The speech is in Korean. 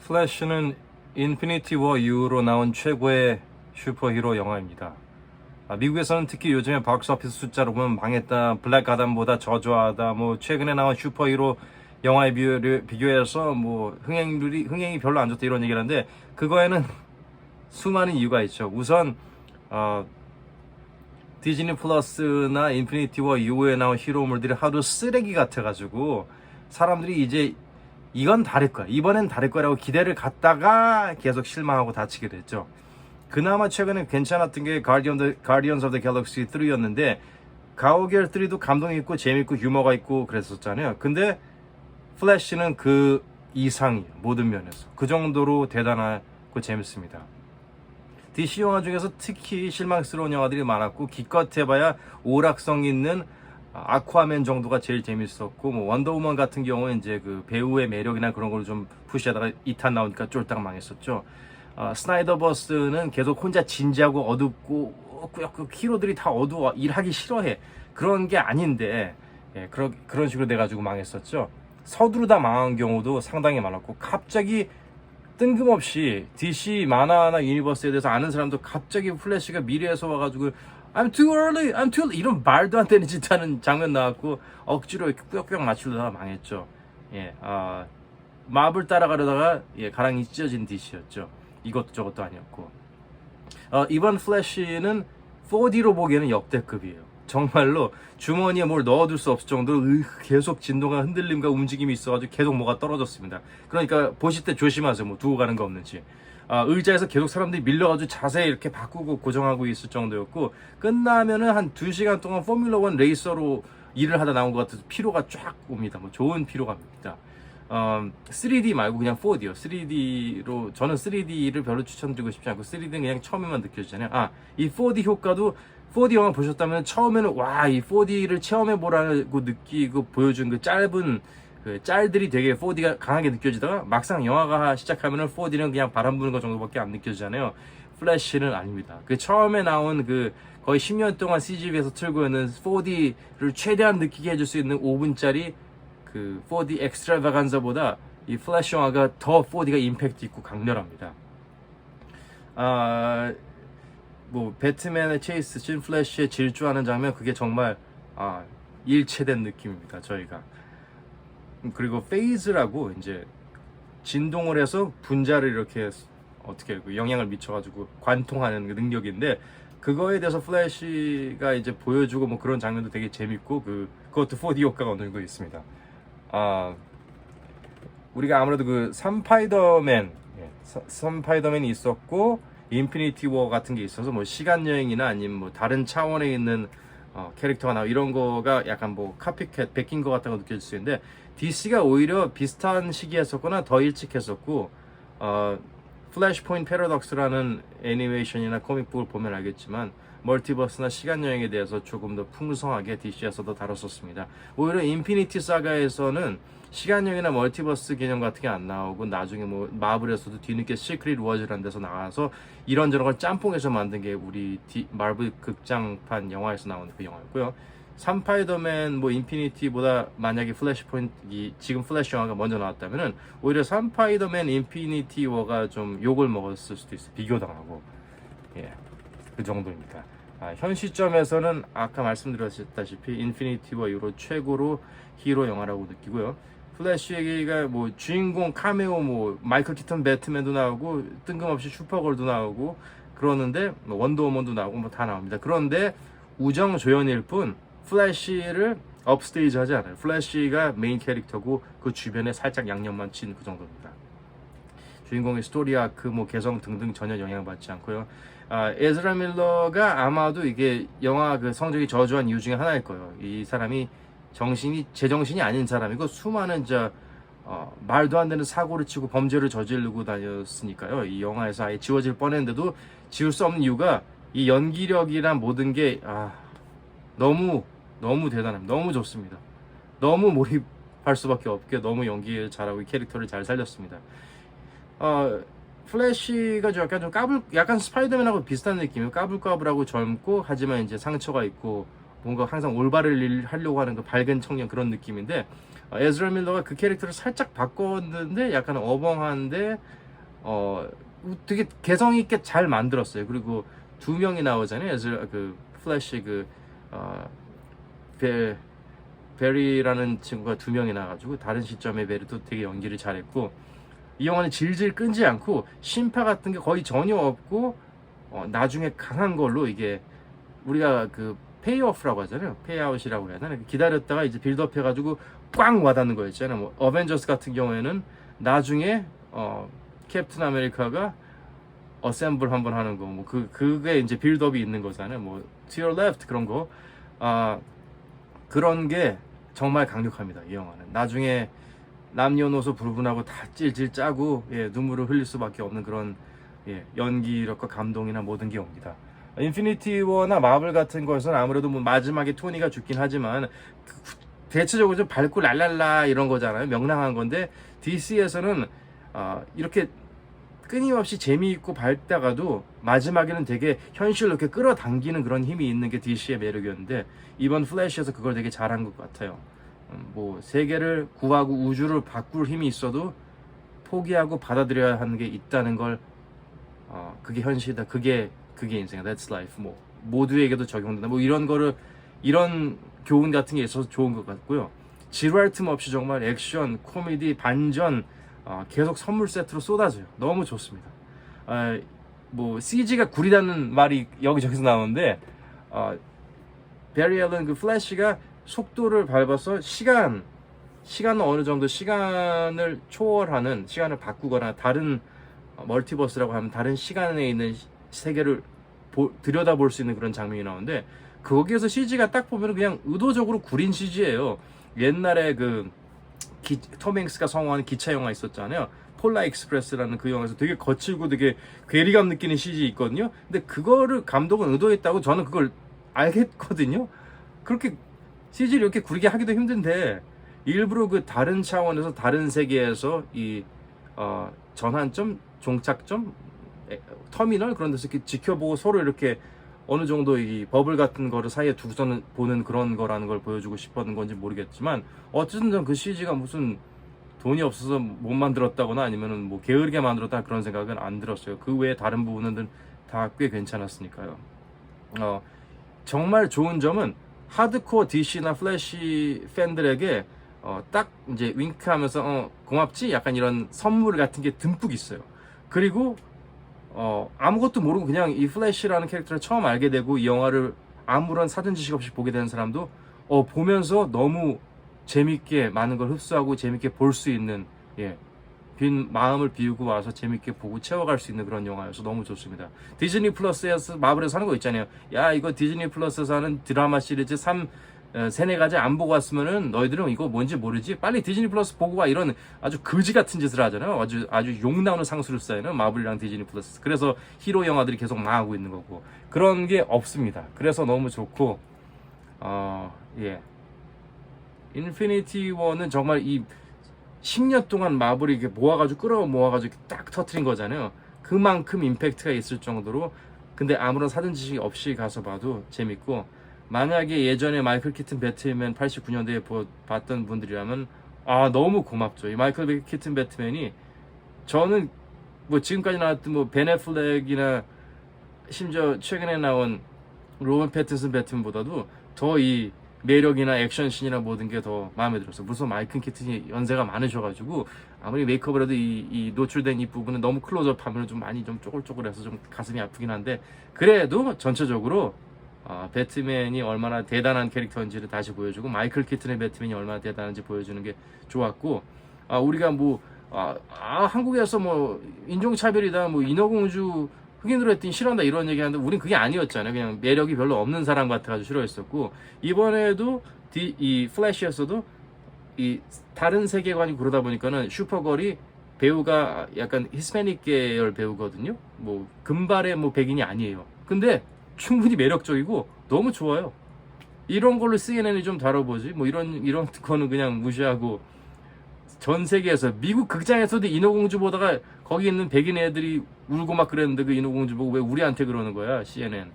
플래시는 인피니티 워 이후로 나온 최고의 슈퍼히로 영화입니다. 미국에서는 특히 요즘에 박스오피스 숫자로 보면 망했다, 블랙 아담보다 저조하다, 뭐 최근에 나온 슈퍼히로 영화에 비교해서 뭐 흥행이 별로 안 좋다 이런 얘기를 하는데, 그거에는 수많은 이유가 있죠. 우선 디즈니 플러스나 인피니티 워 이후에 나온 히로물들이 하도 쓰레기 같아가지고 사람들이 이제 이건 다를 거야, 이번엔 다를 거라고 기대를 갖다가 계속 실망하고 다치게 됐죠. 그나마 최근에 괜찮았던 게 가디언즈 오브 더 갤럭시 3였는데, 가오갤 3도 감동이 있고 재밌고 유머가 있고 그랬었잖아요. 근데 플래시는 그 이상이에요. 모든 면에서 그 정도로 대단하고 재밌습니다. DC 영화 중에서 특히 실망스러운 영화들이 많았고, 기껏 해봐야 오락성 있는 아쿠아맨 정도가 제일 재밌었고, 뭐 원더우먼 같은 경우는 이제 그 배우의 매력이나 그런 걸 좀 푸시하다가 2탄 나오니까 쫄딱 망했었죠. 스나이더버스는 계속 혼자 진지하고 어둡고 꾸역꾸역 히로들이 다 어두워, 일하기 싫어해, 그런 게 아닌데, 그런 식으로 돼가지고 망했었죠. 서두르다 망한 경우도 상당히 많았고, 갑자기 뜬금없이 DC 만화나 유니버스에 대해서 아는 사람도 갑자기 플래시가 미래에서 와가지고 I'm too early, I'm too late 이런 말도 안 되는 짓 하는 장면 나왔고, 억지로 이렇게 꾸역꾸역 맞추려다가 망했죠. 마블 따라가려다가 가랑이 찢어진 DC였죠. 이것도 저것도 아니었고, 이번 플래시는 4D로 보기에는 역대급이에요. 정말로 주머니에 뭘 넣어둘 수 없을 정도로 계속 진동과 흔들림과 움직임이 있어가지고 계속 뭐가 떨어졌습니다. 그러니까 보실 때 조심하세요. 뭐 두고 가는 거 없는지. 의자에서 계속 사람들이 밀려가지고 자세 이렇게 바꾸고 고정하고 있을 정도였고, 끝나면은 한 2시간 동안 포뮬러 1 레이서로 일을 하다 나온 것 같아서 피로가 쫙 옵니다. 뭐 좋은 피로감입니다. 3D 말고 그냥 4D요. 3D로, 저는 3D를 별로 추천드리고 싶지 않고 3D는 그냥 처음에만 느껴지잖아요. 이 4D 효과도 4D 영화 보셨다면 처음에는 와, 이 4D를 체험해보라고 느끼고 보여준 그 짧은 그 짤들이 되게 4D가 강하게 느껴지다가, 막상 영화가 시작하면은 4D는 그냥 바람 부는 것 정도밖에 안 느껴지잖아요. 플래시는 아닙니다. 그 처음에 나온 그 거의 10년 동안 CGV에서 틀고 있는 4D를 최대한 느끼게 해줄 수 있는 5분짜리 그 4D 엑스트라바간자보다 이 플래시 영화가 더 4D가 임팩트 있고 강렬합니다. 뭐 배트맨의 체이스 씬 플래시에 질주하는 장면, 그게 정말 일체된 느낌입니다. 저희가. 그리고 페이즈라고 이제 진동을 해서 분자를 이렇게 어떻게 영향을 미쳐가지고 관통하는 능력인데, 그거에 대해서 플래시가 이제 보여주고 뭐 그런 장면도 되게 재밌고, 그것도 4D 효과가 어느 정도 있습니다. 우리가 아무래도 그 삼파이더맨이 있었고 인피니티 워 같은 게 있어서 뭐 시간 여행이나 아니면 뭐 다른 차원에 있는 캐릭터가 나오고 이런 거가 약간 뭐 카피캣 베낀 것 같다고 느껴질 수 있는데, DC가 오히려 비슷한 시기에 했었거나 더 일찍 했었고, 플래시 포인트 패러독스라는 애니메이션이나 코믹북을 보면 알겠지만 멀티버스나 시간 여행에 대해서 조금 더 풍성하게 DC에서도 다뤘었습니다. 오히려 인피니티 사가에서는 시간 여행이나 멀티버스 개념 같은 게 안 나오고, 나중에 뭐 마블에서도 뒤늦게 시크릿 워즈라는 데서 나와서 이런저런 걸 짬뽕해서 만든 게 우리 마블 극장판 영화에서 나오는 그 영화였고요. 삼파이더맨 뭐 인피니티보다 만약에 플래시 포인트, 지금 플래시 영화가 먼저 나왔다면은 오히려 삼파이더맨 인피니티 워가 좀 욕을 먹었을 수도 있어요. 비교당하고. 그 정도입니다. 현 시점에서는 아까 말씀드렸다시피 인피니티 워 이후로 최고로 히로 영화라고 느끼고요. 플래시가 뭐 주인공 카메오, 뭐 마이클 키턴 배트맨도 나오고 뜬금없이 슈퍼걸도 나오고 그러는데, 뭐 원더우먼도 나오고 뭐 다 나옵니다. 그런데 우정 조연일 뿐 플래시를 업스테이지 하지 않아요. 플래시가 메인 캐릭터고 그 주변에 살짝 양념만 친 그 정도입니다. 주인공의 스토리 아크, 뭐 개성 등등 전혀 영향받지 않고요. 에즈라 밀러가 아마도 이게 영화 그 성적이 저조한 이유 중에 하나일 거예요. 이 사람이 제정신이 아닌 사람이고, 수많은 말도 안 되는 사고를 치고 범죄를 저지르고 다녔으니까요. 이 영화에서 아예 지워질 뻔했는데도 지울 수 없는 이유가 이 연기력이란 모든 게 너무 대단합니다. 너무 좋습니다. 너무 몰입할 수밖에 없게 너무 연기를 잘하고 이 캐릭터를 잘 살렸습니다. 플래시가 약간 스파이더맨하고 비슷한 느낌이에요. 까불까불하고 젊고, 하지만 이제 상처가 있고 뭔가 항상 올바를 일 하려고 하는 그 밝은 청년 그런 느낌인데 에즈라 밀러가 그 캐릭터를 살짝 바꿨는데 약간 어벙한데 되게 개성 있게 잘 만들었어요. 그리고 두 명이 나오잖아요. 그 플래시 베리라는 친구가 두 명이 나와가지고 다른 시점에 베리도 되게 연기를 잘했고 이 영화는 질질 끈지 않고 심파 같은 게 거의 전혀 없고 나중에 강한 걸로 이게 우리가 그 페이오프라고 하잖아요. 페이아웃이라고 해야 되나? 기다렸다가 이제 빌드업 해가지고 꽝 와닿는 거였잖아요. 뭐 어벤져스 같은 경우에는 나중에 캡틴 아메리카가 어셈블 한번 하는 거, 뭐 그게 이제 빌드업이 있는 거잖아요. 뭐 to your left 그런 거, 그런 게 정말 강력합니다. 이 영화는 나중에 남녀노소 불분하고 다 찔찔 짜고 눈물을 흘릴 수밖에 없는 그런 연기력과 감동이나 모든 게 옵니다. 인피니티 워나 마블 같은 거에서는 아무래도 뭐 마지막에 토니가 죽긴 하지만 대체적으로 좀 밝고 랄랄라 이런 거잖아요. 명랑한 건데 DC에서는 이렇게 끊임없이 재미있고 밝다가도 마지막에는 되게 현실로 이렇게 끌어당기는 그런 힘이 있는 게 DC의 매력이었는데 이번 플래시에서 그걸 되게 잘한 것 같아요. 뭐 세계를 구하고 우주를 바꿀 힘이 있어도 포기하고 받아들여야 하는 게 있다는 걸 그게 현실이다. 그게 인생이다. That's life. 뭐 모두에게도 적용된다. 뭐 이런 거를 이런 교훈 같은 게 있어서 좋은 것 같고요. 지루할 틈 없이 정말 액션, 코미디, 반전 계속 선물 세트로 쏟아져요. 너무 좋습니다. 뭐 CG가 구리다는 말이 여기저기서 나오는데 베리 앨런 그 플래시가 속도를 밟아서 시간은 어느 정도 시간을 초월하는 시간을 바꾸거나 다른 멀티버스라고 하면 다른 시간에 있는 세계를 들여다볼 수 있는 그런 장면이 나오는데 거기에서 CG가 딱 보면 그냥 의도적으로 구린 CG예요. 옛날에 톰 행스가 성공한 기차 영화 있었잖아요. 폴라 익스프레스라는 그 영화에서 되게 거칠고 되게 괴리감 느끼는 CG 있거든요. 근데 그거를 감독은 의도했다고 저는 그걸 알겠거든요. 그렇게 CG를 이렇게 구리게 하기도 힘든데 일부러 그 다른 차원에서 다른 세계에서 이 전환점, 종착점, 터미널 그런 데서 이렇게 지켜보고 서로 이렇게 어느 정도 이 버블 같은 거를 사이에 두고서는 보는 그런 거라는 걸 보여주고 싶었는 건지 모르겠지만 어쨌든 전 그 CG가 무슨 돈이 없어서 못 만들었다거나 아니면은 뭐 게으르게 만들었다 그런 생각은 안 들었어요. 그 외에 다른 부분은 다 꽤 괜찮았으니까요. 정말 좋은 점은 하드코어 DC나 플래시 팬들에게 딱 이제 윙크하면서 고맙지? 약간 이런 선물 같은 게 듬뿍 있어요. 그리고 아무것도 모르고 그냥 이 플래시라는 캐릭터를 처음 알게 되고 이 영화를 아무런 사전 지식 없이 보게 되는 사람도 보면서 너무 재밌게 많은 걸 흡수하고 재밌게 볼 수 있는 빈 마음을 비우고 와서 재밌게 보고 채워갈 수 있는 그런 영화여서 너무 좋습니다. 디즈니 플러스에서 마블에서 하는 거 있잖아요. 야 이거 디즈니 플러스에서 하는 드라마 시리즈 3-4가지 안 보고 왔으면은 너희들은 이거 뭔지 모르지? 빨리 디즈니 플러스 보고 와. 이런 아주 거지 같은 짓을 하잖아요. 아주 욕 나오는 상수를 쌓이는 마블이랑 디즈니 플러스. 그래서 히로 영화들이 계속 망하고 있는 거고 그런 게 없습니다. 그래서 너무 좋고 인피니티 워는 정말 이 10년 동안 마블이 이렇게 모아가지고 딱 터트린 거잖아요. 그만큼 임팩트가 있을 정도로 근데 아무런 사전 지식이 없이 가서 봐도 재밌고 만약에 예전에 마이클 키튼 배트맨 89년대에 봤던 분들이라면 너무 고맙죠. 이 마이클 키튼 배트맨이 저는 뭐 지금까지 나왔던 뭐 벤 애플렉이나 심지어 최근에 나온 로버트 패틴슨 배트맨보다도 더 이 매력이나 액션씬이나 모든 게 더 마음에 들었어요. 물론 마이클 키튼이 연세가 많으셔가지고 아무리 메이크업을 해도 이 노출된 이 부분은 너무 클로즈업 하면 좀 많이 좀 쪼글쪼글해서 좀 가슴이 아프긴 한데 그래도 전체적으로 배트맨이 얼마나 대단한 캐릭터인지를 다시 보여주고 마이클 키튼의 배트맨이 얼마나 대단한지 보여주는 게 좋았고 우리가 뭐 한국에서 뭐 인종차별이다 뭐 인어공주 흑인으로 했더니 싫어한다 이런 얘기 하는데 우린 그게 아니었잖아요. 그냥 매력이 별로 없는 사람 같아가지고 싫어했었고 이번에도 이 플래시에서도 이 다른 세계관이 그러다 보니까는 슈퍼걸이 배우가 약간 히스패닉 계열 배우거든요. 뭐 금발의 뭐 백인이 아니에요. 근데 충분히 매력적이고 너무 좋아요. 이런 걸로 CNN이 좀 다뤄보지. 뭐 이런 거는 그냥 무시하고 전 세계에서 미국 극장에서도 인어공주 보다가 거기 있는 백인 애들이 울고 막 그랬는데 그 인어공주 보고 왜 우리한테 그러는 거야 CNN.